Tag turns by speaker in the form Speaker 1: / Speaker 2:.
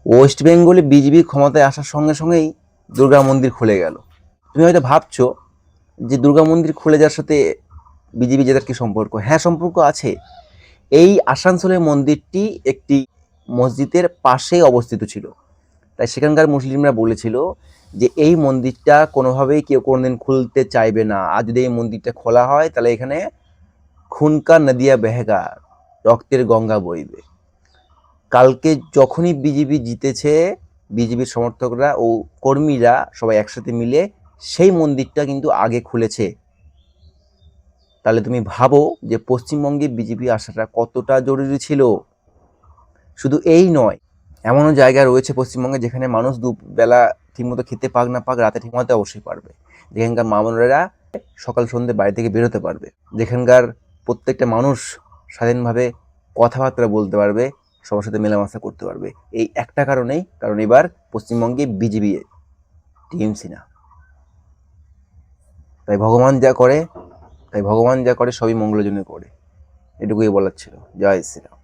Speaker 1: West বেঙ্গলে BJP ক্ষমতায় আসার সঙ্গে সঙ্গেই দুর্গা মন্দির খুলে গেল। তুমি হয়তো ভাবছো যে দুর্গা মন্দির খুলে যাওয়ার সাথে বিজেপি জেতার কি সম্পর্ক? হ্যাঁ, সম্পর্ক আছে। এই আসানসোলের মন্দিরটি একটি মসজিদের পাশেই অবস্থিত ছিল, তাই সেখানকার মুসলিমরা বলেছিল যে এই মন্দিরটা কোনোভাবেই কেউ কোনোদিন খুলতে চাইবে না, আর যদি এই মন্দিরটা খোলা হয় তাহলে এখানে খুনকা নদিয়া বেহেগা, রক্তের গঙ্গা বইবে। কালকে যখনই বিজেপি জিতেছে, বিজেপির সমর্থকরা ও কর্মীরা সবাই একসাথে মিলে সেই মন্দিরটা কিন্তু আগে খুলেছে। তাহলে তুমি ভাবো যে পশ্চিমবঙ্গে বিজেপি আসাটা কতটা জরুরি ছিল। শুধু এই নয়, এমনও জায়গা রয়েছে পশ্চিমবঙ্গে যেখানে মানুষ দুবেলা ঠিকমতো খেতে পাক না পাক, রাতে ঠিকমতো অবশ্যই পারবে। যেখানকার মা বোনেরা সকাল সন্ধ্যে বাড়ি থেকে বেরোতে পারবে, যেখানকার প্রত্যেকটা মানুষ স্বাধীনভাবে কথাবার্তা বলতে পারবে, সবার সাথে মেলামেশা করতে পারবে। এই একটা কারণেই, কারণ এবার পশ্চিমবঙ্গে বিজেপি, টিএমসি না। তাই ভগবান যা করে, সবই মঙ্গলের জন্য করে। এটুকুই বলার ছিল। জয় শ্রীরাম।